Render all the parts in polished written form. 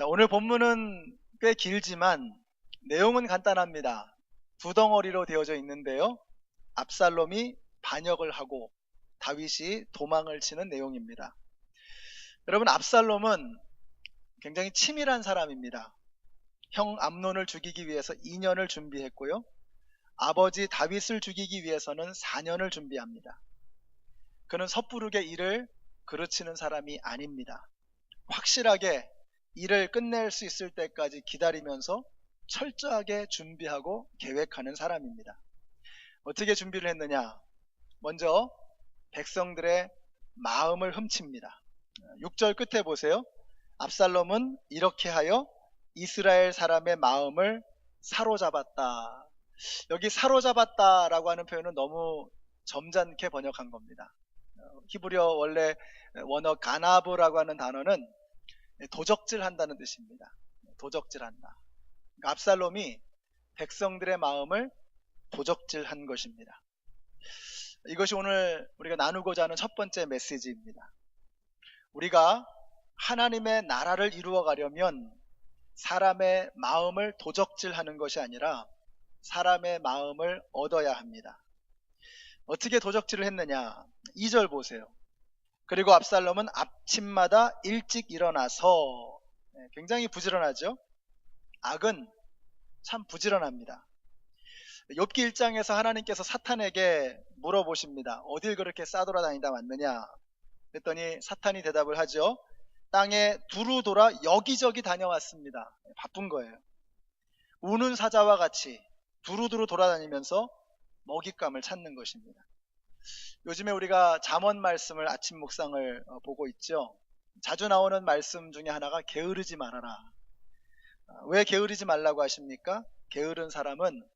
자, 오늘 본문은 꽤 길지만 내용은 간단합니다. 두 덩어리로 되어져 있는데요. 압살롬이 반역을 하고 다윗이 도망을 치는 내용입니다. 여러분, 압살롬은 굉장히 치밀한 사람입니다. 형 암논을 죽이기 위해서 2년을 준비했고요. 아버지 다윗을 죽이기 위해서는 4년을 준비합니다. 그는 섣부르게 일을 그르치는 사람이 아닙니다. 확실하게 일을 끝낼 수 있을 때까지 기다리면서 철저하게 준비하고 계획하는 사람입니다. 어떻게 준비를 했느냐? 먼저 백성들의 마음을 훔칩니다. 6절 끝에 보세요. 압살롬은 이렇게 하여 이스라엘 사람의 마음을 사로잡았다. 여기 사로잡았다라고 하는 표현은 너무 점잖게 번역한 겁니다. 히브리어 원래 원어 가나브라고 하는 단어는 도적질한다는 뜻입니다. 도적질한다. 그러니까 압살롬이 백성들의 마음을 도적질한 것입니다. 이것이 오늘 우리가 나누고자 하는 첫 번째 메시지입니다. 우리가 하나님의 나라를 이루어 가려면 사람의 마음을 도적질하는 것이 아니라 사람의 마음을 얻어야 합니다. 어떻게 도적질을 했느냐? 2절 보세요. 그리고 압살롬은 아침마다 일찍 일어나서, 굉장히 부지런하죠? 악은 참 부지런합니다. 욥기 1장에서 하나님께서 사탄에게 물어보십니다. 어딜 그렇게 싸돌아다니다 왔느냐? 그랬더니 사탄이 대답을 하죠. 땅에 두루 돌아 여기저기 다녀왔습니다. 바쁜 거예요. 우는 사자와 같이 두루두루 돌아다니면서 먹잇감을 찾는 것입니다. 요즘에 우리가 잠언 말씀을 아침 묵상을 보고 있죠. 자주 나오는 말씀 중에 하나가 게으르지 말아라. 왜 게으르지 말라고 하십니까? 게으른 사람은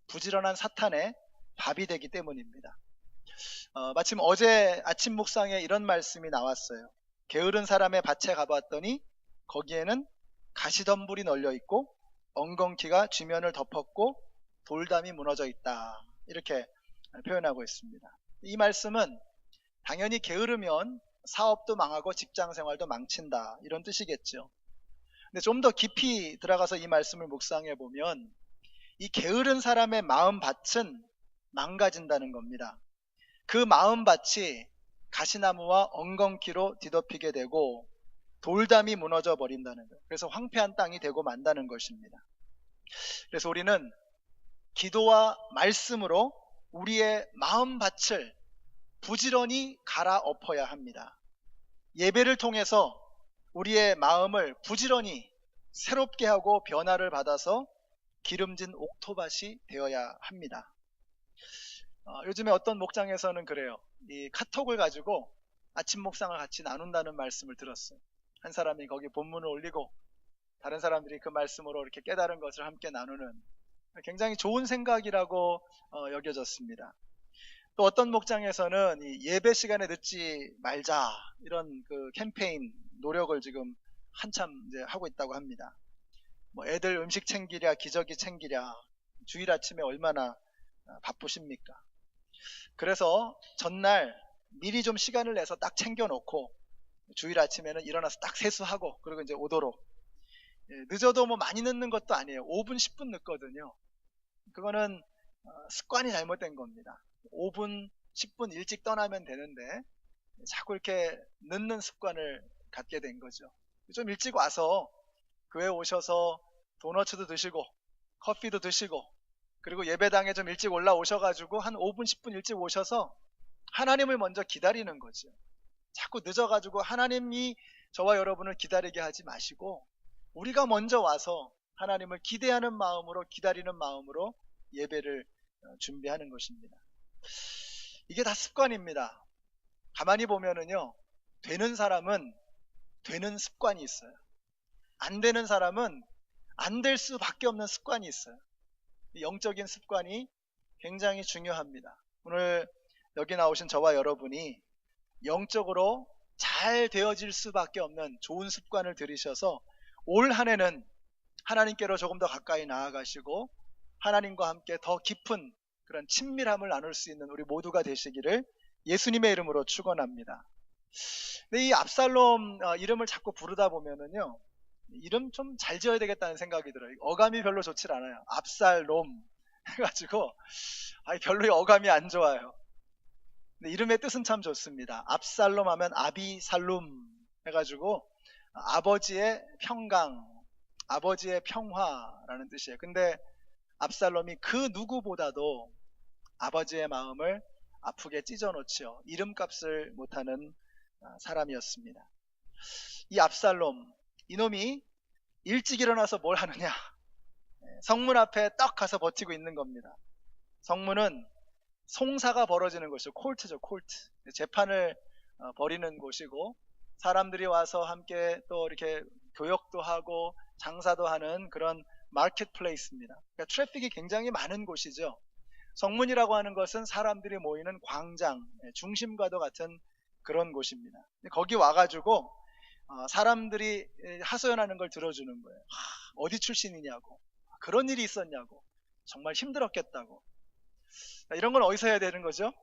부지런한 사탄의 밥이 되기 때문입니다. 마침 어제 아침 묵상에 이런 말씀이 나왔어요. 게으른 사람의 밭에 가봤더니 거기에는 가시덤불이 널려 있고 엉겅퀴가 지면을 덮었고 돌담이 무너져 있다. 이렇게 표현하고 있습니다. 이 말씀은 당연히 게으르면 사업도 망하고 직장생활도 망친다, 이런 뜻이겠죠. 근데 좀 더 깊이 들어가서 이 말씀을 묵상해 보면 이 게으른 사람의 마음밭은 망가진다는 겁니다. 그 마음밭이 가시나무와 엉겅퀴로 뒤덮이게 되고 돌담이 무너져 버린다는 거예요. 그래서 황폐한 땅이 되고 만다는 것입니다. 그래서 우리는 기도와 말씀으로 우리의 마음밭을 부지런히 갈아엎어야 합니다. 예배를 통해서 우리의 마음을 부지런히 새롭게 하고 변화를 받아서 기름진 옥토밭이 되어야 합니다. 요즘에 어떤 목장에서는 그래요. 이 카톡을 가지고 아침 묵상을 같이 나눈다는 말씀을 들었어요. 한 사람이 거기 본문을 올리고 다른 사람들이 그 말씀으로 이렇게 깨달은 것을 함께 나누는, 굉장히 좋은 생각이라고 여겨졌습니다. 또 어떤 목장에서는 이 예배 시간에 늦지 말자, 이런 그 캠페인 노력을 지금 한참 이제 하고 있다고 합니다. 뭐 애들 음식 챙기랴 기저귀 챙기랴, 주일 아침에 얼마나 바쁘십니까? 그래서 전날 미리 좀 시간을 내서 딱 챙겨놓고 주일 아침에는 일어나서 딱 세수하고 그리고 이제 오도록. 늦어도 뭐 많이 늦는 것도 아니에요. 5분 10분 늦거든요. 그거는 습관이 잘못된 겁니다. 5분 10분 일찍 떠나면 되는데 자꾸 이렇게 늦는 습관을 갖게 된 거죠. 좀 일찍 와서 교회 오셔서 도너츠도 드시고 커피도 드시고 그리고 예배당에 좀 일찍 올라오셔가지고 한 5분 10분 일찍 오셔서 하나님을 먼저 기다리는 거죠. 자꾸 늦어가지고 하나님이 저와 여러분을 기다리게 하지 마시고 우리가 먼저 와서 하나님을 기대하는 마음으로, 기다리는 마음으로 예배를 준비하는 것입니다. 이게 다 습관입니다. 가만히 보면은요, 되는 사람은 되는 습관이 있어요. 안 되는 사람은 안 될 수밖에 없는 습관이 있어요. 영적인 습관이 굉장히 중요합니다. 오늘 여기 나오신 저와 여러분이 영적으로 잘 되어질 수밖에 없는 좋은 습관을 들이셔서 올 한 해는 하나님께로 조금 더 가까이 나아가시고 하나님과 함께 더 깊은 그런 친밀함을 나눌 수 있는 우리 모두가 되시기를 예수님의 이름으로 축원합니다. 근데 이 압살롬 이름을 자꾸 부르다 보면은요, 이름 좀 잘 지어야 되겠다는 생각이 들어요. 어감이 별로 좋질 않아요. 압살롬 해가지고 별로 어감이 안 좋아요. 근데 이름의 뜻은 참 좋습니다. 압살롬 하면 아비살룸 해가지고 아버지의 평강, 아버지의 평화라는 뜻이에요. 근데 압살롬이 그 누구보다도 아버지의 마음을 아프게 찢어놓지요. 이름값을 못하는 사람이었습니다. 이 압살롬, 이놈이 일찍 일어나서 뭘 하느냐? 성문 앞에 딱 가서 버티고 있는 겁니다. 성문은 송사가 벌어지는 곳이죠. 콜트죠, 콜트. 재판을 벌이는 곳이고, 사람들이 와서 함께 또 이렇게 교역도 하고 장사도 하는 그런 마켓플레이스입니다. 그러니까 트래픽이 굉장히 많은 곳이죠. 성문이라고 하는 것은 사람들이 모이는 광장, 중심과도 같은 그런 곳입니다. 거기 와가지고 사람들이 하소연하는 걸 들어주는 거예요. 어디 출신이냐고, 그런 일이 있었냐고, 정말 힘들었겠다고. 이런 건 어디서 해야 되는 거죠?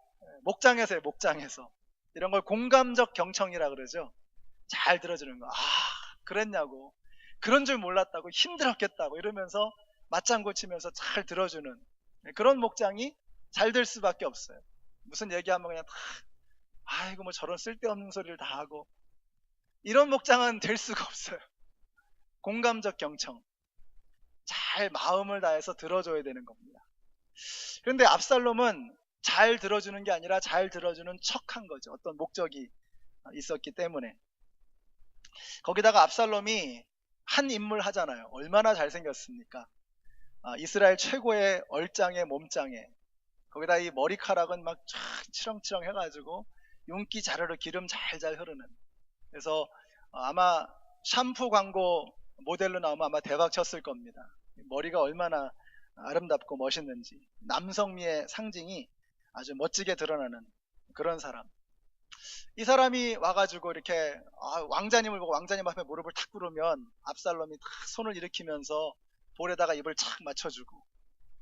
목장에서 해요, 목장에서. 이런 걸 공감적 경청이라 그러죠. 잘 들어주는 거. 그랬냐고, 그런 줄 몰랐다고, 힘들었겠다고 이러면서 맞장구 치면서 잘 들어주는 그런 목장이 잘 될 수밖에 없어요. 무슨 얘기하면 그냥 아이고 뭐 저런 쓸데없는 소리를 다 하고, 이런 목장은 될 수가 없어요. 공감적 경청, 잘 마음을 다해서 들어줘야 되는 겁니다. 그런데 압살롬은 잘 들어주는 게 아니라 잘 들어주는 척한 거죠. 어떤 목적이 있었기 때문에. 거기다가 압살롬이 한 인물 하잖아요. 얼마나 잘생겼습니까? 이스라엘 최고의 얼짱의 몸짱에, 거기다 이 머리카락은 막 쫙 치렁치렁 해가지고 윤기 자르르 기름 잘잘 흐르는. 그래서 아마 샴푸 광고 모델로 나오면 아마 대박 쳤을 겁니다. 머리가 얼마나 아름답고 멋있는지, 남성미의 상징이 아주 멋지게 드러나는 그런 사람. 이 사람이 와가지고 이렇게 왕자님을 보고 왕자님 앞에 무릎을 탁 꿇으면 압살롬이 탁 손을 일으키면서 볼에다가 입을 착 맞춰주고,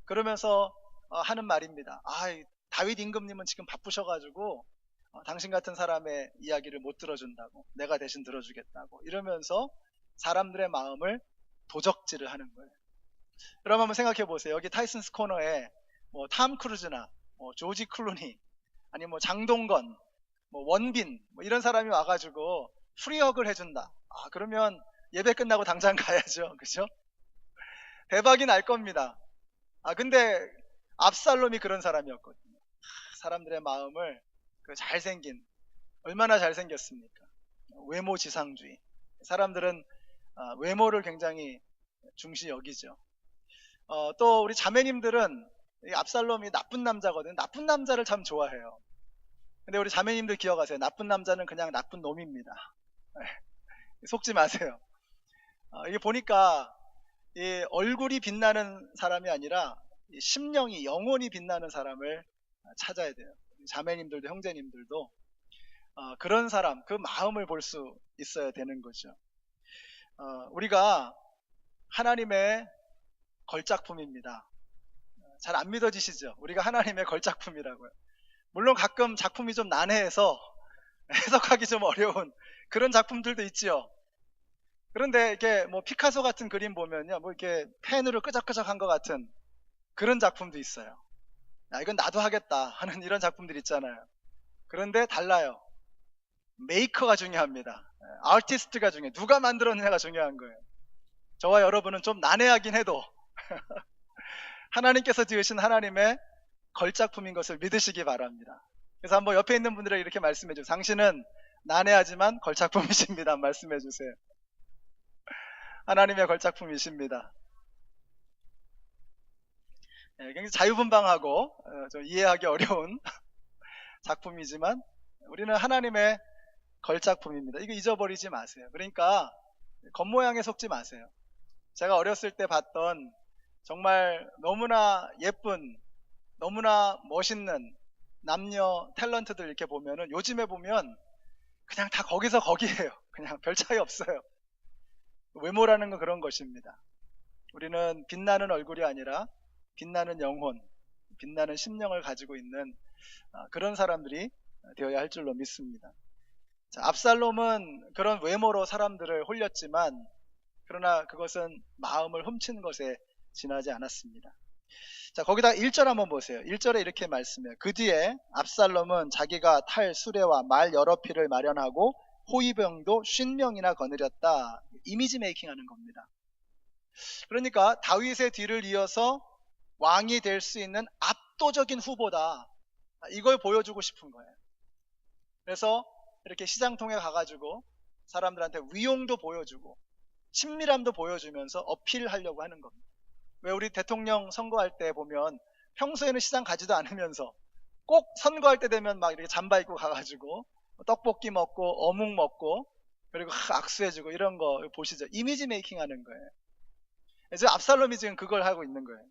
그러면서 하는 말입니다. 다윗 임금님은 지금 바쁘셔가지고 당신 같은 사람의 이야기를 못 들어준다고, 내가 대신 들어주겠다고 이러면서 사람들의 마음을 도적질을 하는 거예요. 여러분 한번 생각해 보세요. 여기 타이슨스 코너에 뭐 탐 크루즈나 조지 클루니, 아니 뭐 장동건, 뭐 원빈, 뭐 이런 사람이 와가지고 프리허그를 해준다. 그러면 예배 끝나고 당장 가야죠. 그죠? 대박이 날 겁니다. 근데 압살롬이 그런 사람이었거든요. 사람들의 마음을, 그 잘생긴, 얼마나 잘생겼습니까? 외모지상주의. 사람들은 외모를 굉장히 중시 여기죠. 또 우리 자매님들은 이 압살롬이 나쁜 남자거든요. 나쁜 남자를 참 좋아해요. 근데 우리 자매님들 기억하세요. 나쁜 남자는 그냥 나쁜 놈입니다. 속지 마세요. 이게 보니까 이 얼굴이 빛나는 사람이 아니라 이 심령이, 영혼이 빛나는 사람을 찾아야 돼요. 자매님들도 형제님들도 그런 사람, 그 마음을 볼 수 있어야 되는 거죠. 우리가 하나님의 걸작품입니다. 잘 안 믿어지시죠? 우리가 하나님의 걸작품이라고요. 물론 가끔 작품이 좀 난해해서 해석하기 좀 어려운 그런 작품들도 있지요. 그런데 이렇게 뭐 피카소 같은 그림 보면요, 뭐 이렇게 펜으로 끄적끄적한 것 같은 그런 작품도 있어요. 이건 나도 하겠다 하는 이런 작품들 있잖아요. 그런데 달라요. 메이커가 중요합니다. 아티스트가 중요해요. 누가 만들었느냐가 중요한 거예요. 저와 여러분은 좀 난해하긴 해도 하나님께서 지으신 하나님의 걸작품인 것을 믿으시기 바랍니다. 그래서 한번 옆에 있는 분들에게 이렇게 말씀해 주세요. 당신은 난해하지만 걸작품이십니다. 말씀해 주세요. 하나님의 걸작품이십니다. 굉장히 자유분방하고 좀 이해하기 어려운 작품이지만 우리는 하나님의 걸작품입니다. 이거 잊어버리지 마세요. 그러니까 겉모양에 속지 마세요. 제가 어렸을 때 봤던 정말 너무나 예쁜, 너무나 멋있는 남녀 탤런트들 이렇게 보면은, 요즘에 보면 그냥 다 거기서 거기에요. 그냥 별 차이 없어요. 외모라는 건 그런 것입니다. 우리는 빛나는 얼굴이 아니라 빛나는 영혼, 빛나는 심령을 가지고 있는 그런 사람들이 되어야 할 줄로 믿습니다. 자, 압살롬은 그런 외모로 사람들을 홀렸지만 그러나 그것은 마음을 훔치는 것에 지나지 않았습니다. 자, 거기다 1절 한번 보세요. 1절에 이렇게 말씀해요. 그 뒤에 압살롬은 자기가 탈 수레와 말 여러匹를 마련하고 호위병도 50명이나 거느렸다. 이미지 메이킹 하는 겁니다. 그러니까 다윗의 뒤를 이어서 왕이 될 수 있는 압도적인 후보다. 이걸 보여주고 싶은 거예요. 그래서 이렇게 시장통에 가가지고 사람들한테 위용도 보여주고 친밀함도 보여주면서 어필하려고 하는 겁니다. 왜 우리 대통령 선거할 때 보면 평소에는 시장 가지도 않으면서 꼭 선거할 때 되면 막 이렇게 잠바 입고 가가지고 떡볶이 먹고 어묵 먹고 그리고 악수해주고 이런 거 보시죠. 이미지 메이킹 하는 거예요. 그래서 압살롬이 지금 그걸 하고 있는 거예요.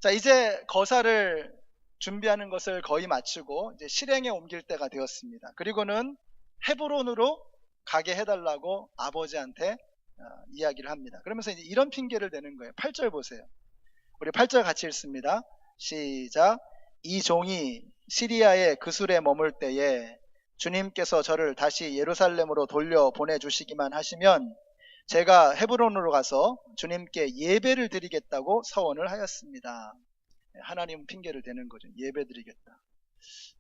자, 이제 거사를 준비하는 것을 거의 마치고 이제 실행에 옮길 때가 되었습니다. 그리고는 헤브론으로 가게 해달라고 아버지한테 이야기를 합니다. 그러면서 이제 이런 핑계를 대는 거예요. 8절 보세요. 우리 8절 같이 읽습니다. 시작. 이 종이 시리아의 그술에 머물 때에 주님께서 저를 다시 예루살렘으로 돌려 보내주시기만 하시면 제가 헤브론으로 가서 주님께 예배를 드리겠다고 서원을 하였습니다. 하나님 핑계를 대는 거죠. 예배 드리겠다.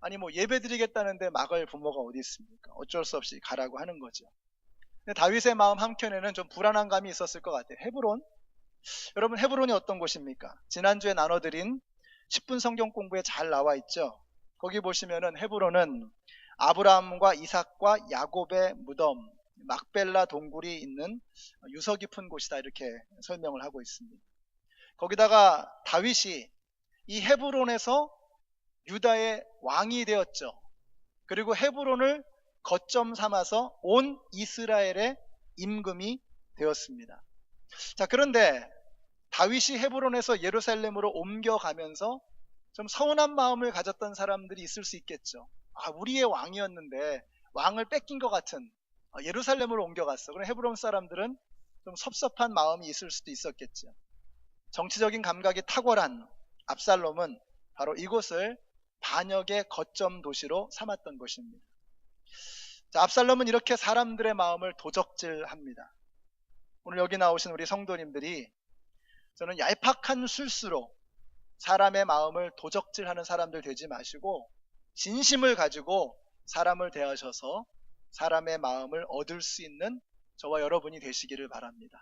아니 뭐 예배 드리겠다는데 막을 부모가 어디 있습니까? 어쩔 수 없이 가라고 하는 거죠. 근데 다윗의 마음 한켠에는 좀 불안한 감이 있었을 것 같아요. 헤브론? 여러분 헤브론이 어떤 곳입니까? 지난주에 나눠드린 10분 성경 공부에 잘 나와 있죠. 거기 보시면은 헤브론은 아브라함과 이삭과 야곱의 무덤, 막벨라 동굴이 있는 유서 깊은 곳이다 이렇게 설명을 하고 있습니다. 거기다가 다윗이 이 헤브론에서 유다의 왕이 되었죠. 그리고 헤브론을 거점 삼아서 온 이스라엘의 임금이 되었습니다. 자, 그런데 다윗이 헤브론에서 예루살렘으로 옮겨가면서 좀 서운한 마음을 가졌던 사람들이 있을 수 있겠죠. 아, 우리의 왕이었는데 왕을 뺏긴 것 같은 예루살렘으로 옮겨갔어. 그럼 헤브론 사람들은 좀 섭섭한 마음이 있을 수도 있었겠죠. 정치적인 감각이 탁월한 압살롬은 바로 이곳을 반역의 거점 도시로 삼았던 것입니다. 자, 압살롬은 이렇게 사람들의 마음을 도적질합니다. 오늘 여기 나오신 우리 성도님들이 저는 얄팍한 술수로 사람의 마음을 도적질하는 사람들 되지 마시고 진심을 가지고 사람을 대하셔서 사람의 마음을 얻을 수 있는 저와 여러분이 되시기를 바랍니다.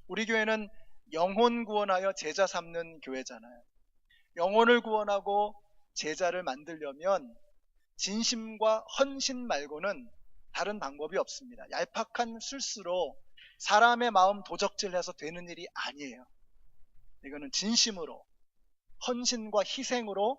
우리 교회는 영혼 구원하여 제자 삼는 교회잖아요. 영혼을 구원하고 제자를 만들려면 진심과 헌신 말고는 다른 방법이 없습니다. 얄팍한 술수로 사람의 마음 도적질해서 되는 일이 아니에요. 이거는 진심으로 헌신과 희생으로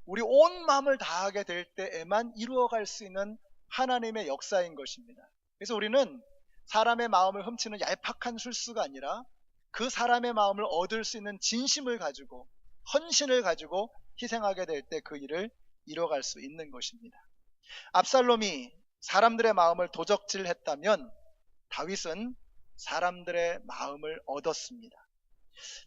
우리 온 마음을 다하게 될 때에만 이루어갈 수 있는 하나님의 역사인 것입니다. 그래서 우리는 사람의 마음을 훔치는 얄팍한 술수가 아니라 그 사람의 마음을 얻을 수 있는 진심을 가지고 헌신을 가지고 희생하게 될 때 그 일을 이뤄갈 수 있는 것입니다. 압살롬이 사람들의 마음을 도적질했다면 다윗은 사람들의 마음을 얻었습니다.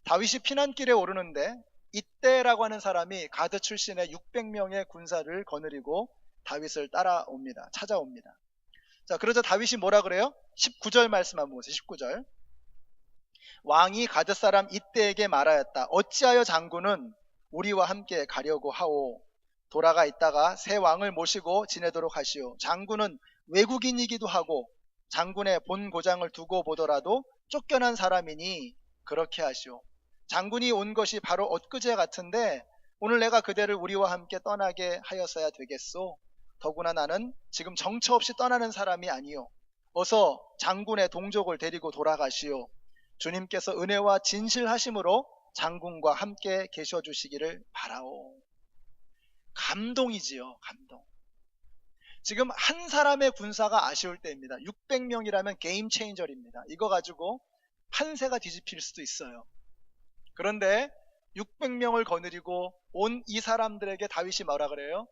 다윗이 피난길에 오르는데 이때라고 하는 사람이 가드 출신의 600명의 군사를 거느리고 다윗을 따라옵니다. 찾아옵니다. 자, 그러자 다윗이 뭐라 그래요? 19절 말씀 한번 보세요. 19절. 왕이 가드 사람 이때에게 말하였다. 어찌하여 장군은 우리와 함께 가려고 하오. 돌아가 있다가 새 왕을 모시고 지내도록 하시오. 장군은 외국인이기도 하고 장군의 본 고장을 두고 보더라도 쫓겨난 사람이니 그렇게 하시오. 장군이 온 것이 바로 엊그제 같은데 오늘 내가 그대를 우리와 함께 떠나게 하였어야 되겠소. 더구나 나는 지금 정처 없이 떠나는 사람이 아니요. 어서 장군의 동족을 데리고 돌아가시오. 주님께서 은혜와 진실하심으로 장군과 함께 계셔 주시기를 바라오. 감동이지요. 감동. 지금 한 사람의 군사가 아쉬울 때입니다. 600명이라면 게임 체인저입니다. 이거 가지고 판세가 뒤집힐 수도 있어요. 그런데 600명을 거느리고 온 이 사람들에게 다윗이 뭐라 그래요?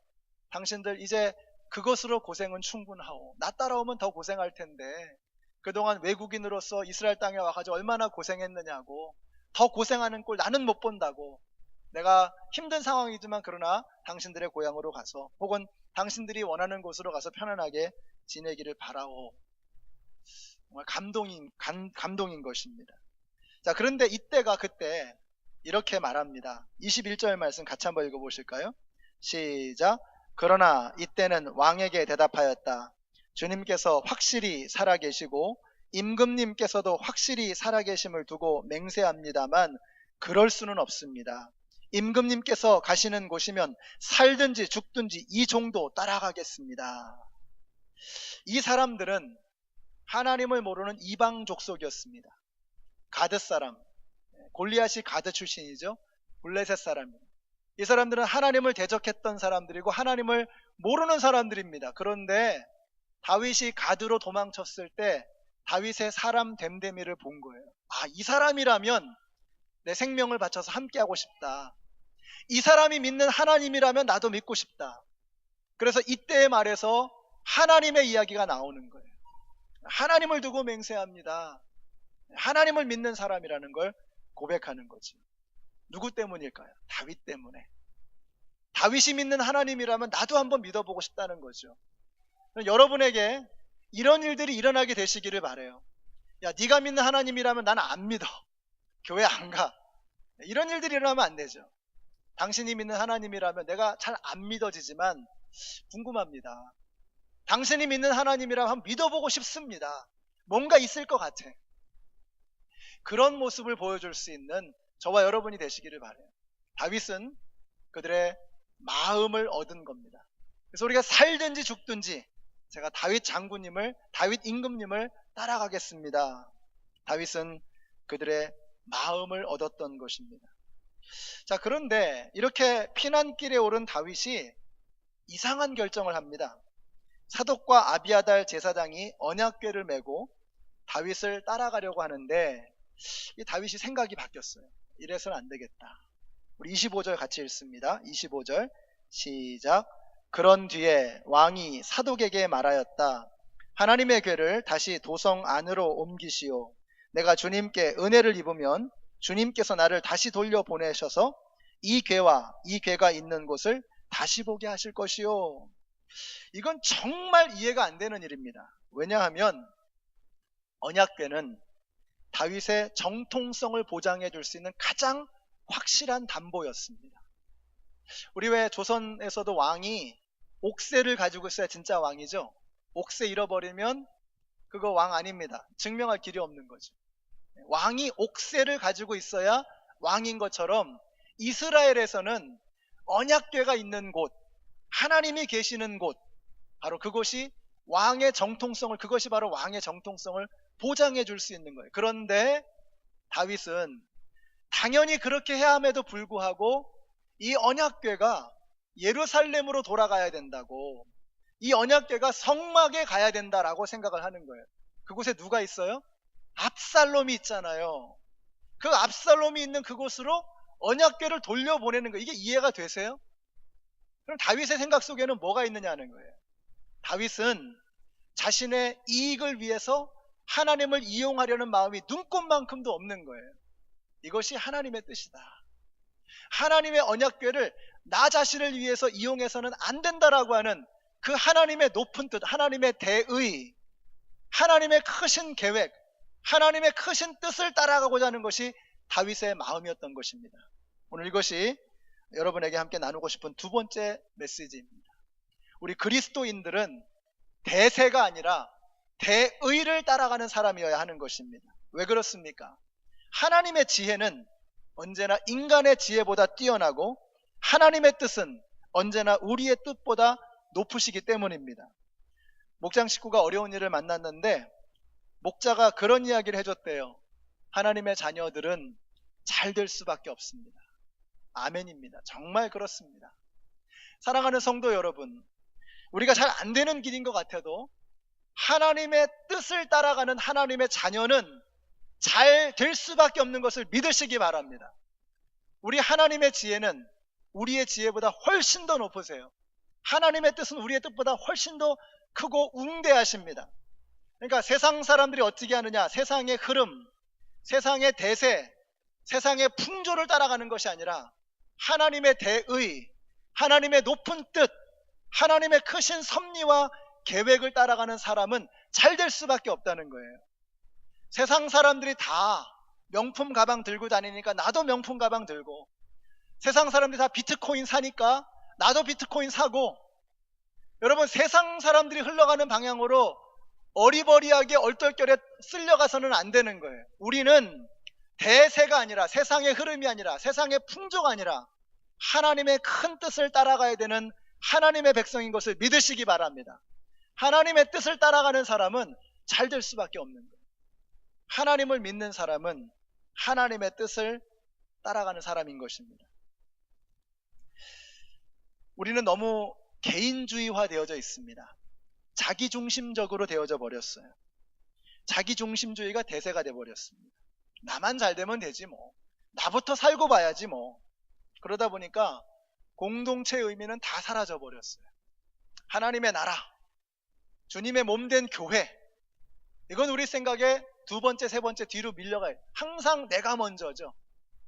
당신들 이제 그것으로 고생은 충분하오. 나 따라오면 더 고생할 텐데 그동안 외국인으로서 이스라엘 땅에 와가지고 얼마나 고생했느냐고. 더 고생하는 꼴 나는 못 본다고. 내가 힘든 상황이지만 그러나 당신들의 고향으로 가서 혹은 당신들이 원하는 곳으로 가서 편안하게 지내기를 바라오. 정말 감동인 것입니다. 자, 그런데 이때가 그때 이렇게 말합니다. 21절 말씀 같이 한번 읽어보실까요? 시작. 그러나 이때는 왕에게 대답하였다. 주님께서 확실히 살아계시고 임금님께서도 확실히 살아계심을 두고 맹세합니다만 그럴 수는 없습니다. 임금님께서 가시는 곳이면 살든지 죽든지 이 정도 따라가겠습니다. 이 사람들은 하나님을 모르는 이방 족속이었습니다. 가드 사람, 골리앗이 가드 출신이죠. 블레셋 사람입니다. 이 사람들은 하나님을 대적했던 사람들이고 하나님을 모르는 사람들입니다. 그런데 다윗이 가드로 도망쳤을 때 다윗의 사람 됨됨이를 본 거예요. 아, 이 사람이라면 내 생명을 바쳐서 함께하고 싶다. 이 사람이 믿는 하나님이라면 나도 믿고 싶다. 그래서 이때의 말에서 하나님의 이야기가 나오는 거예요. 하나님을 두고 맹세합니다. 하나님을 믿는 사람이라는 걸 고백하는 거지. 누구 때문일까요? 다윗 때문에. 다윗이 믿는 하나님이라면 나도 한번 믿어보고 싶다는 거죠. 여러분에게 이런 일들이 일어나게 되시기를 바라요. 야, 네가 믿는 하나님이라면 나는 안 믿어. 교회 안 가. 이런 일들이 일어나면 안 되죠. 당신이 믿는 하나님이라면 내가 잘 안 믿어지지만 궁금합니다. 당신이 믿는 하나님이라면 한번 믿어보고 싶습니다. 뭔가 있을 것 같아. 그런 모습을 보여줄 수 있는 저와 여러분이 되시기를 바라요. 다윗은 그들의 마음을 얻은 겁니다. 그래서 우리가 살든지 죽든지 제가 다윗 장군님을, 다윗 임금님을 따라가겠습니다. 다윗은 그들의 마음을 얻었던 것입니다. 자, 그런데 이렇게 피난길에 오른 다윗이 이상한 결정을 합니다. 사독과 아비아달 제사장이 언약궤를 메고 다윗을 따라가려고 하는데 이 다윗이 생각이 바뀌었어요. 이래서는 안 되겠다. 우리 25절 같이 읽습니다. 25절 시작. 그런 뒤에 왕이 사독에게 말하였다. 하나님의 궤를 다시 도성 안으로 옮기시오. 내가 주님께 은혜를 입으면 주님께서 나를 다시 돌려보내셔서 이 궤와 이 궤가 있는 곳을 다시 보게 하실 것이요. 이건 정말 이해가 안 되는 일입니다. 왜냐하면 언약궤는 다윗의 정통성을 보장해 줄 수 있는 가장 확실한 담보였습니다. 우리 왜 조선에서도 왕이 옥새를 가지고 있어야 진짜 왕이죠. 옥새 잃어버리면 그거 왕 아닙니다. 증명할 길이 없는 거죠. 왕이 옥새를 가지고 있어야 왕인 것처럼 이스라엘에서는 언약궤가 있는 곳, 하나님이 계시는 곳, 바로 그것이 왕의 정통성을, 그것이 바로 왕의 정통성을 보장해 줄 수 있는 거예요. 그런데 다윗은 당연히 그렇게 해야 함에도 불구하고 이 언약궤가 예루살렘으로 돌아가야 된다고, 이 언약궤가 성막에 가야 된다라고 생각을 하는 거예요. 그곳에 누가 있어요? 압살롬이 있잖아요. 그 압살롬이 있는 그곳으로 언약궤를 돌려보내는 거예요. 이게 이해가 되세요? 그럼 다윗의 생각 속에는 뭐가 있느냐는 거예요. 다윗은 자신의 이익을 위해서 하나님을 이용하려는 마음이 눈꼽만큼도 없는 거예요. 이것이 하나님의 뜻이다. 하나님의 언약궤를 나 자신을 위해서 이용해서는 안 된다라고 하는 그 하나님의 높은 뜻, 하나님의 대의, 하나님의 크신 계획, 하나님의 크신 뜻을 따라가고자 하는 것이 다윗의 마음이었던 것입니다. 오늘 이것이 여러분에게 함께 나누고 싶은 두 번째 메시지입니다. 우리 그리스도인들은 대세가 아니라 대의를 따라가는 사람이어야 하는 것입니다. 왜 그렇습니까? 하나님의 지혜는 언제나 인간의 지혜보다 뛰어나고 하나님의 뜻은 언제나 우리의 뜻보다 높으시기 때문입니다. 목장 식구가 어려운 일을 만났는데 목자가 그런 이야기를 해줬대요. 하나님의 자녀들은 잘 될 수밖에 없습니다. 아멘입니다. 정말 그렇습니다. 사랑하는 성도 여러분, 우리가 잘 안 되는 길인 것 같아도 하나님의 뜻을 따라가는 하나님의 자녀는 잘 될 수밖에 없는 것을 믿으시기 바랍니다. 우리 하나님의 지혜는 우리의 지혜보다 훨씬 더 높으세요. 하나님의 뜻은 우리의 뜻보다 훨씬 더 크고 웅대하십니다. 그러니까 세상 사람들이 어떻게 하느냐, 세상의 흐름, 세상의 대세, 세상의 풍조를 따라가는 것이 아니라 하나님의 대의, 하나님의 높은 뜻, 하나님의 크신 섭리와 계획을 따라가는 사람은 잘 될 수밖에 없다는 거예요. 세상 사람들이 다 명품 가방 들고 다니니까 나도 명품 가방 들고, 세상 사람들이 다 비트코인 사니까 나도 비트코인 사고, 여러분 세상 사람들이 흘러가는 방향으로 어리버리하게 얼떨결에 쓸려가서는 안 되는 거예요. 우리는 대세가 아니라, 세상의 흐름이 아니라, 세상의 풍조가 아니라 하나님의 큰 뜻을 따라가야 되는 하나님의 백성인 것을 믿으시기 바랍니다. 하나님의 뜻을 따라가는 사람은 잘 될 수밖에 없는 거예요. 하나님을 믿는 사람은 하나님의 뜻을 따라가는 사람인 것입니다. 우리는 너무 개인주의화 되어져 있습니다. 자기중심적으로 되어져 버렸어요. 자기중심주의가 대세가 되어버렸습니다. 나만 잘 되면 되지 뭐, 나부터 살고 봐야지 뭐. 그러다 보니까 공동체의 의미는 다 사라져 버렸어요. 하나님의 나라, 주님의 몸된 교회, 이건 우리 생각에 두 번째, 세 번째 뒤로 밀려가요. 항상 내가 먼저죠.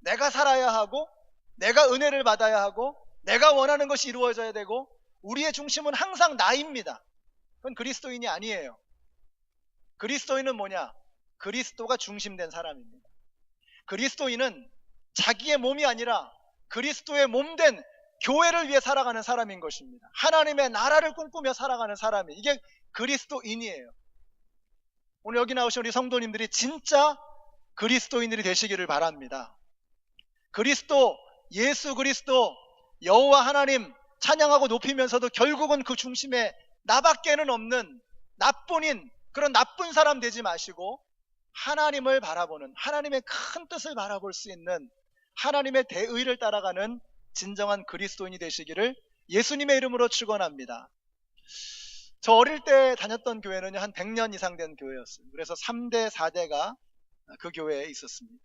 내가 살아야 하고, 내가 은혜를 받아야 하고, 내가 원하는 것이 이루어져야 되고, 우리의 중심은 항상 나입니다. 그건 그리스도인이 아니에요. 그리스도인은 뭐냐? 그리스도가 중심된 사람입니다. 그리스도인은 자기의 몸이 아니라 그리스도의 몸된 교회를 위해 살아가는 사람인 것입니다. 하나님의 나라를 꿈꾸며 살아가는 사람이, 이게 그리스도인이에요. 오늘 여기 나오신 우리 성도님들이 진짜 그리스도인들이 되시기를 바랍니다. 그리스도, 예수 그리스도, 여호와 하나님 찬양하고 높이면서도 결국은 그 중심에 나밖에는 없는 나뿐인 그런 나쁜 사람 되지 마시고, 하나님을 바라보는, 하나님의 큰 뜻을 바라볼 수 있는 하나님의 대의를 따라가는 진정한 그리스도인이 되시기를 예수님의 이름으로 축원합니다. 저 어릴 때 다녔던 교회는 한 100년 이상 된 교회였어요. 그래서 3대 4대가 그 교회에 있었습니다.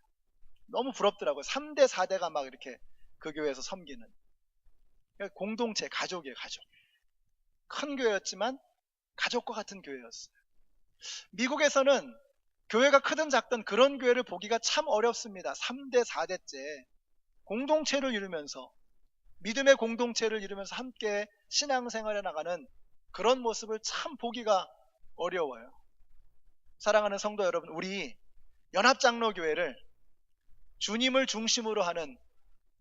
너무 부럽더라고요. 3대 4대가 막 이렇게 그 교회에서 섬기는. 공동체, 가족이에요. 가족. 큰 교회였지만 가족과 같은 교회였어요. 미국에서는 교회가 크든 작든 그런 교회를 보기가 참 어렵습니다. 3대 4대째 공동체를 이루면서, 믿음의 공동체를 이루면서 함께 신앙생활에 나가는 그런 모습을 참 보기가 어려워요. 사랑하는 성도 여러분, 우리 연합장로교회를 주님을 중심으로 하는,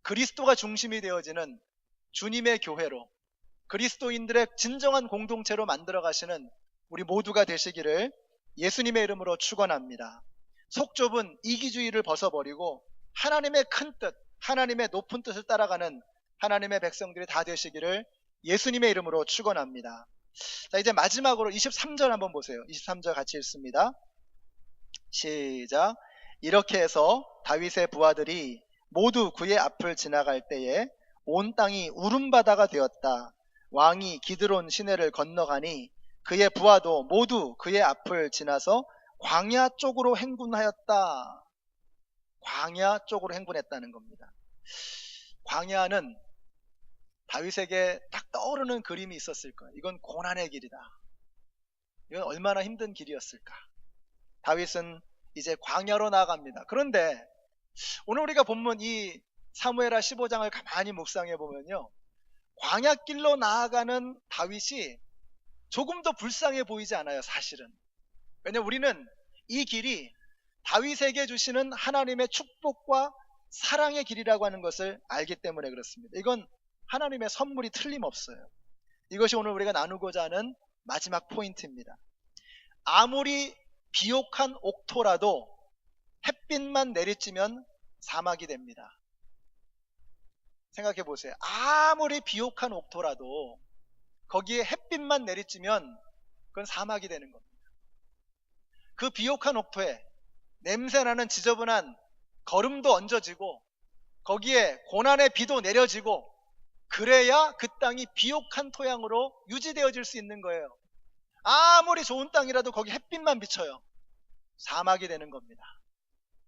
그리스도가 중심이 되어지는 주님의 교회로, 그리스도인들의 진정한 공동체로 만들어 가시는 우리 모두가 되시기를 예수님의 이름으로 축원합니다. 속 좁은 이기주의를 벗어버리고 하나님의 큰 뜻, 하나님의 높은 뜻을 따라가는 하나님의 백성들이 다 되시기를 예수님의 이름으로 축원합니다. 자, 이제 마지막으로 23절 한번 보세요. 23절 같이 읽습니다. 시작. 이렇게 해서 다윗의 부하들이 모두 그의 앞을 지나갈 때에 온 땅이 울음바다가 되었다. 왕이 기드론 시내를 건너가니 그의 부하도 모두 그의 앞을 지나서 광야 쪽으로 행군하였다. 광야 쪽으로 행군했다는 겁니다. 광야는 다윗에게 딱 떠오르는 그림이 있었을 거예요. 이건 고난의 길이다. 이건 얼마나 힘든 길이었을까. 다윗은 이제 광야로 나아갑니다. 그런데 오늘 우리가 본문 이 사무엘하 15장을 가만히 묵상해 보면요, 광야길로 나아가는 다윗이 조금 더 불쌍해 보이지 않아요, 사실은. 왜냐하면 우리는 이 길이 다윗에게 주시는 하나님의 축복과 사랑의 길이라고 하는 것을 알기 때문에 그렇습니다. 이건 하나님의 선물이 틀림없어요. 이것이 오늘 우리가 나누고자 하는 마지막 포인트입니다. 아무리 비옥한 옥토라도 햇빛만 내리쬐면 사막이 됩니다. 생각해 보세요. 아무리 비옥한 옥토라도 거기에 햇빛만 내리쬐면 그건 사막이 되는 겁니다. 그 비옥한 옥토에 냄새나는 지저분한 거름도 얹어지고 거기에 고난의 비도 내려지고, 그래야 그 땅이 비옥한 토양으로 유지되어질 수 있는 거예요. 아무리 좋은 땅이라도 거기 햇빛만 비쳐요. 사막이 되는 겁니다.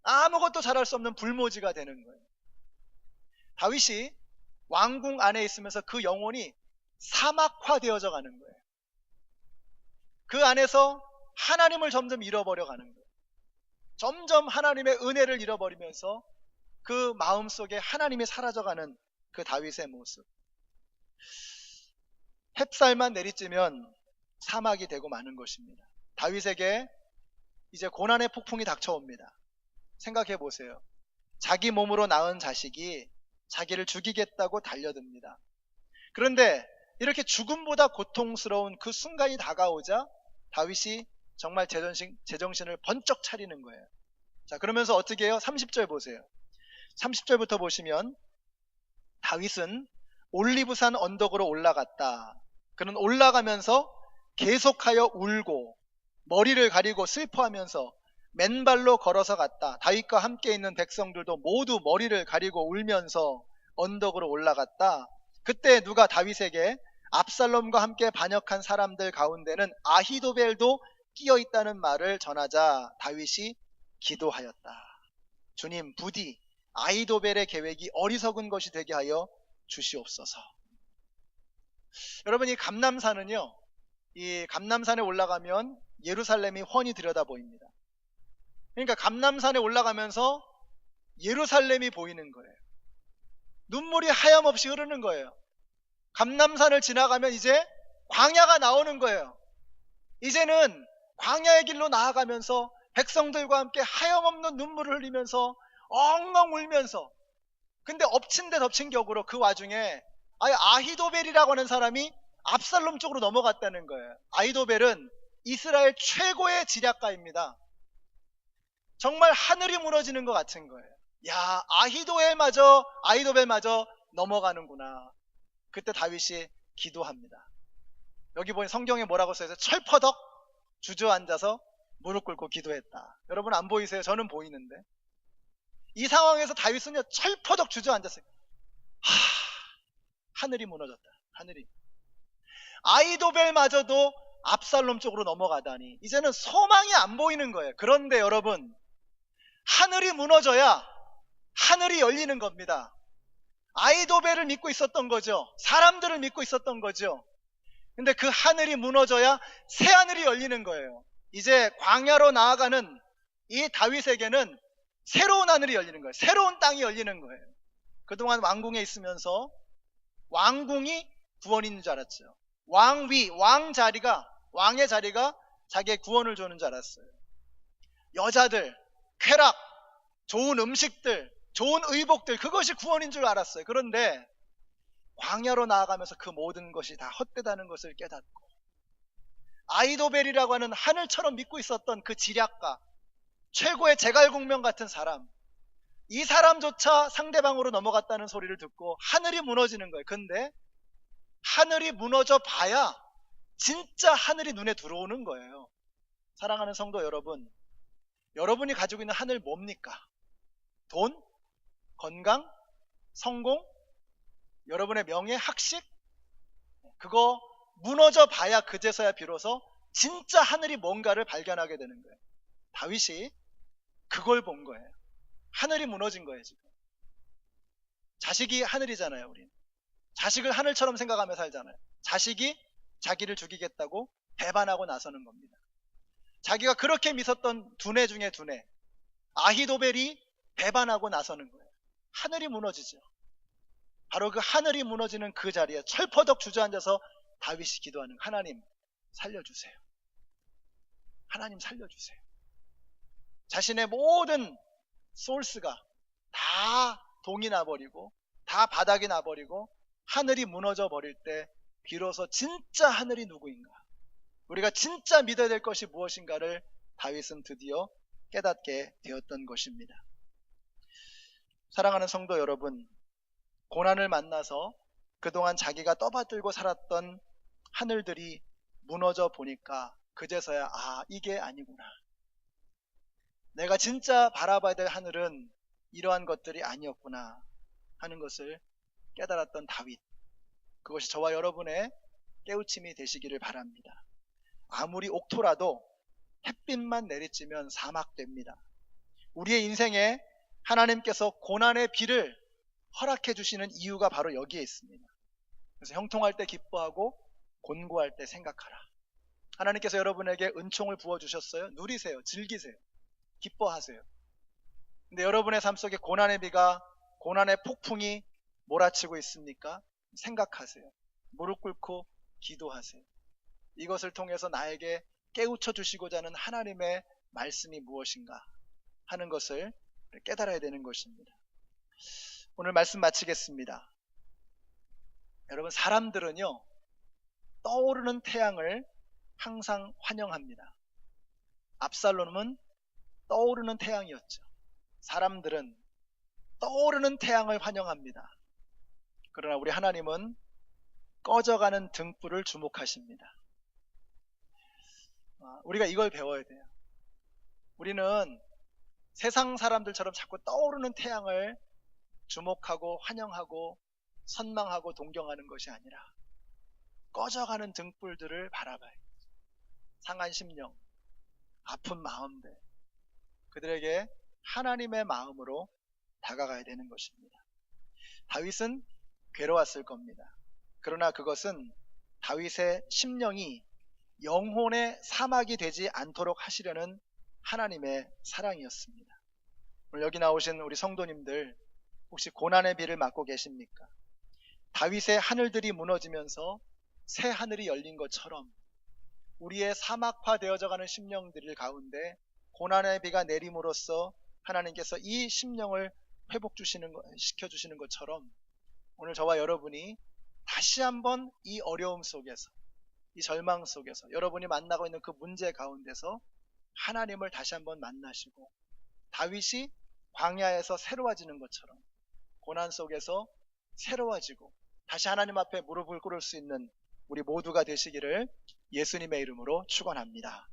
아무것도 자랄 수 없는 불모지가 되는 거예요. 다윗이 왕궁 안에 있으면서 그 영혼이 사막화되어져 가는 거예요. 그 안에서 하나님을 점점 잃어버려 가는 거예요. 점점 하나님의 은혜를 잃어버리면서 그 마음속에 하나님이 사라져가는 그 다윗의 모습. 햇살만 내리쬐면 사막이 되고 마는 것입니다. 다윗에게 이제 고난의 폭풍이 닥쳐옵니다. 생각해 보세요. 자기 몸으로 낳은 자식이 자기를 죽이겠다고 달려듭니다. 그런데 이렇게 죽음보다 고통스러운 그 순간이 다가오자 다윗이 정말 제정신을 번쩍 차리는 거예요. 자, 그러면서 어떻게 해요? 30절 보세요. 30절부터 보시면 다윗은 올리브산 언덕으로 올라갔다. 그는 올라가면서 계속하여 울고 머리를 가리고 슬퍼하면서 맨발로 걸어서 갔다. 다윗과 함께 있는 백성들도 모두 머리를 가리고 울면서 언덕으로 올라갔다. 그때 누가 다윗에게 압살롬과 함께 반역한 사람들 가운데는 아히도벨도 끼어 있다는 말을 전하자 다윗이 기도하였다. 주님, 부디 아히도벨의 계획이 어리석은 것이 되게 하여 주시옵소서. 여러분, 이 감람산은요, 이 감람산에 올라가면 예루살렘이 훤히 들여다 보입니다. 그러니까 감람산에 올라가면서 예루살렘이 보이는 거예요. 눈물이 하염없이 흐르는 거예요. 감람산을 지나가면 이제 광야가 나오는 거예요. 이제는 광야의 길로 나아가면서 백성들과 함께 하염없는 눈물을 흘리면서 엉엉 울면서, 근데 엎친 데 덮친 격으로 그 와중에 아히도벨이라고 하는 사람이 압살롬 쪽으로 넘어갔다는 거예요. 아히도벨은 이스라엘 최고의 지략가입니다. 정말 하늘이 무너지는 것 같은 거예요. 야, 아히도벨마저 넘어가는구나. 그때 다윗이 기도합니다. 여기 보니 성경에 뭐라고 써있어요? 철퍼덕 주저앉아서 무릎 꿇고 기도했다. 여러분 안 보이세요? 저는 보이는데. 이 상황에서 다윗은요, 철퍼덕 주저앉았어요. 하늘이 무너졌다. 하늘이. 아히도벨마저도 압살롬 쪽으로 넘어가다니 이제는 소망이 안 보이는 거예요. 그런데 여러분, 하늘이 무너져야 하늘이 열리는 겁니다. 아히도벨을 믿고 있었던 거죠. 사람들을 믿고 있었던 거죠. 근데 그 하늘이 무너져야 새 하늘이 열리는 거예요. 이제 광야로 나아가는 이 다윗에게는 새로운 하늘이 열리는 거예요. 새로운 땅이 열리는 거예요. 그동안 왕궁에 있으면서 왕궁이 구원인 줄 알았죠. 왕의 자리가 자기의 구원을 주는 줄 알았어요. 여자들, 쾌락, 좋은 음식들, 좋은 의복들, 그것이 구원인 줄 알았어요. 그런데 광야로 나아가면서 그 모든 것이 다 헛되다는 것을 깨닫고, 아히도벨이라고 하는 하늘처럼 믿고 있었던 그 지략가, 최고의 제갈공명 같은 사람, 이 사람조차 상대방으로 넘어갔다는 소리를 듣고 하늘이 무너지는 거예요. 근데 하늘이 무너져 봐야 진짜 하늘이 눈에 들어오는 거예요. 사랑하는 성도 여러분, 여러분이 가지고 있는 하늘 뭡니까? 돈? 건강? 성공? 여러분의 명예? 학식? 그거 무너져 봐야 그제서야 비로소 진짜 하늘이 뭔가를 발견하게 되는 거예요. 다윗이 그걸 본 거예요. 하늘이 무너진 거예요. 지금 자식이 하늘이잖아요. 우린 자식을 하늘처럼 생각하며 살잖아요. 자식이 자기를 죽이겠다고 배반하고 나서는 겁니다. 자기가 그렇게 믿었던 두뇌 중에 두뇌, 아히도벨이 배반하고 나서는 거예요. 하늘이 무너지죠. 바로 그 하늘이 무너지는 그 자리에 철퍼덕 주저앉아서 다윗이 기도하는, 하나님 살려주세요. 하나님 살려주세요. 자신의 모든 소스가 다 동이 나버리고 다 바닥이 나버리고 하늘이 무너져 버릴 때 비로소 진짜 하늘이 누구인가, 우리가 진짜 믿어야 될 것이 무엇인가를 다윗은 드디어 깨닫게 되었던 것입니다. 사랑하는 성도 여러분, 고난을 만나서 그동안 자기가 떠받들고 살았던 하늘들이 무너져 보니까 그제서야 이게 아니구나, 내가 진짜 바라봐야 될 하늘은 이러한 것들이 아니었구나 하는 것을 깨달았던 다윗, 그것이 저와 여러분의 깨우침이 되시기를 바랍니다. 아무리 옥토라도 햇빛만 내리쬐면 사막됩니다. 우리의 인생에 하나님께서 고난의 비를 허락해 주시는 이유가 바로 여기에 있습니다. 그래서 형통할 때 기뻐하고 곤고할 때 생각하라. 하나님께서 여러분에게 은총을 부어주셨어요. 누리세요. 즐기세요. 기뻐하세요. 근데 여러분의 삶 속에 고난의 비가, 고난의 폭풍이 몰아치고 있습니까? 생각하세요. 무릎 꿇고 기도하세요. 이것을 통해서 나에게 깨우쳐 주시고자 하는 하나님의 말씀이 무엇인가 하는 것을 깨달아야 되는 것입니다. 오늘 말씀 마치겠습니다. 여러분, 사람들은요, 떠오르는 태양을 항상 환영합니다. 압살롬은 떠오르는 태양이었죠. 사람들은 떠오르는 태양을 환영합니다. 그러나 우리 하나님은 꺼져가는 등불을 주목하십니다. 우리가 이걸 배워야 돼요. 우리는 세상 사람들처럼 자꾸 떠오르는 태양을 주목하고 환영하고 선망하고 동경하는 것이 아니라 꺼져가는 등불들을 바라봐요. 상한 심령, 아픈 마음들, 그들에게 하나님의 마음으로 다가가야 되는 것입니다. 다윗은 괴로웠을 겁니다. 그러나 그것은 다윗의 심령이 영혼의 사막이 되지 않도록 하시려는 하나님의 사랑이었습니다. 오늘 여기 나오신 우리 성도님들, 혹시 고난의 비를 맞고 계십니까? 다윗의 하늘들이 무너지면서 새 하늘이 열린 것처럼 우리의 사막화 되어져 가는 심령들 가운데 고난의 비가 내림으로써 하나님께서 이 심령을 시켜주시는 것처럼 오늘 저와 여러분이 다시 한번 이 어려움 속에서, 이 절망 속에서, 여러분이 만나고 있는 그 문제 가운데서 하나님을 다시 한번 만나시고 다윗이 광야에서 새로워지는 것처럼 고난 속에서 새로워지고 다시 하나님 앞에 무릎을 꿇을 수 있는 우리 모두가 되시기를 예수님의 이름으로 축원합니다.